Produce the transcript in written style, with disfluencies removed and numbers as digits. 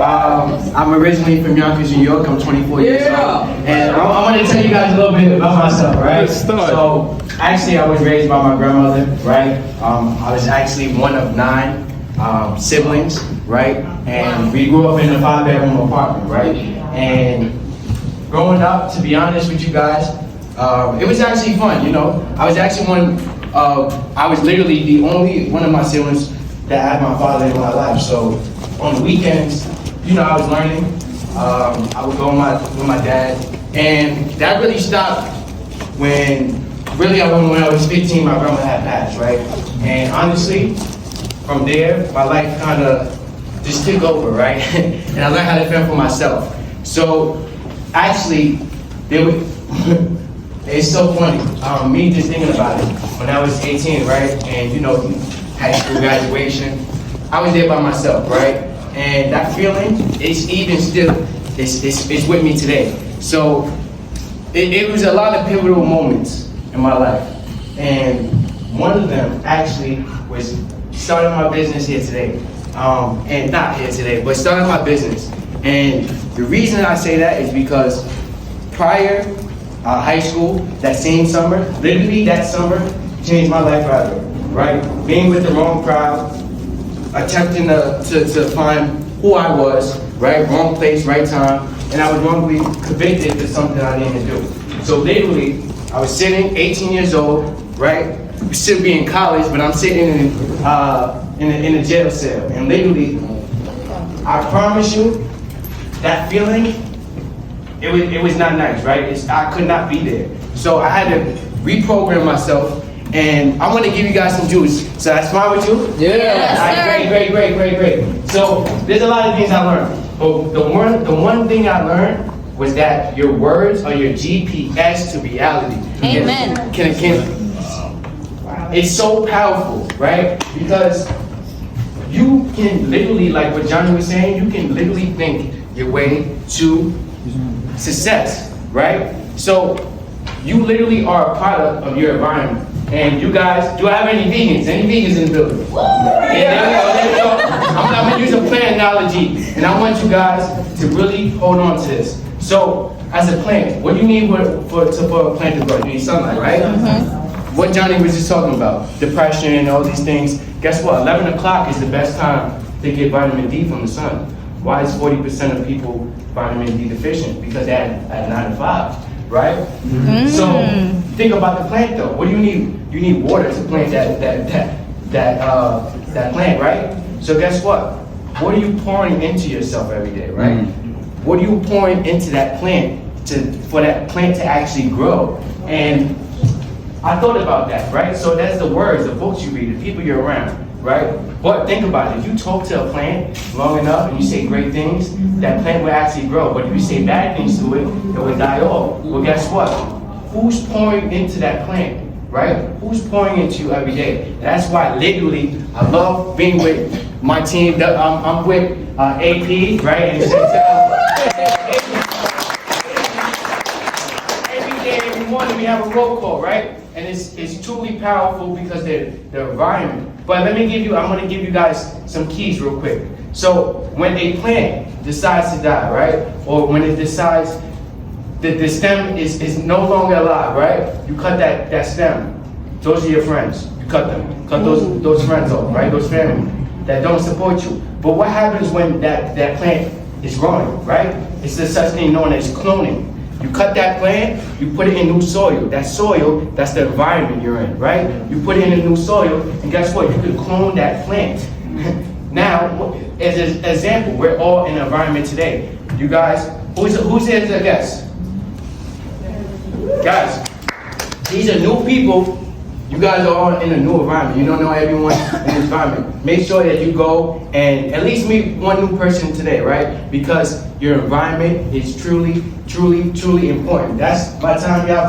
I'm originally from Yonkers, New York. I'm 24 years old. And I want to tell you guys a little bit about myself, right? So, actually, I was raised by my grandmother, right? I was actually one of 9 siblings, right? And we grew up in a 5-bedroom apartment, right? And growing up, to be honest with you guys, it was actually fun, you know? I was literally the only one of my siblings that had my father in my life. So on the weekends, you know, I was learning. I would go with my dad, and that really stopped when I was 15. My grandma had passed, right? And honestly, from there, my life kind of just took over, right? And I learned how to fend for myself. So actually, it's so funny. Me just thinking about it. When I was 18, right, and you know, high school graduation, I was there by myself, right? And that feeling, it's even still, it's with me today. So it was a lot of pivotal moments in my life. And one of them actually was starting my business here today. And not here today, but starting my business. And the reason I say that is because prior high school, that same summer, literally that summer, changed my life forever, right? Being with the wrong crowd, attempting to find who I was, right? Wrong place, right time, and I was wrongly convicted for something I didn't do. So literally, I was sitting, 18 years old, right? I should be in college, but I'm sitting in a jail cell, and literally, I promise you, that feeling, it was not nice, right? I could not be there. So I had to reprogram myself, and I want to give you guys some juice. So that's fine with you? Yeah. Great. So there's a lot of things I learned. But the one thing I learned was that your words are your GPS to reality. Amen. It's so powerful, right? Because you can literally, like what Johnny was saying, you can literally think your way to success, right? So you literally are a product of your environment. And you guys, do I have any vegans? Any vegans in the building? Yeah, there we go. I'm gonna use a plant analogy, and I want you guys to really hold on to this. So, as a plant, what do you need for a plant to grow? You need sunlight, right? Mm-hmm. What Johnny was just talking about, depression and all these things. Guess what? 11 o'clock is the best time to get vitamin D from the sun. Why is 40% of people vitamin D deficient? Because they're at 9 to 5, right? Mm-hmm. So think about the plant though. What do you need? You need water to plant that plant, right? So guess what? What are you pouring into yourself every day, right? Mm-hmm. What are you pouring into that plant for that plant to actually grow? And I thought about that, right? So that's the words, the books you read, the people you're around, right? But think about it. If you talk to a plant long enough and you say great things, that plant will actually grow. But if you say bad things to it, it will die off. Well, guess what? Who's pouring into that plant, right? Who's pouring into you every day? That's why literally I love being with my team. I'm with AP, right? And every day, every morning we have a roll call, right? And it's truly powerful because the environment. But I'm gonna give you guys some keys real quick. So when a plant decides to die, right? Or when it decides that the stem is no longer alive, right? You cut that stem. Those are your friends. You cut them. Cut those friends off, right? Those family that don't support you. But what happens when that plant is growing, right? It's a such thing known as cloning. You cut that plant, you put it in new soil. That soil, that's the environment you're in, right? You put it in a new soil, and guess what? You can clone that plant. Now, as an example, we're all in an environment today. You guys, who's here as a guest? Guys, these are new people. You guys are all in a new environment. You don't know everyone in the environment. Make sure that you go and at least meet one new person today, right? Because your environment is truly important. That's my time, y'all.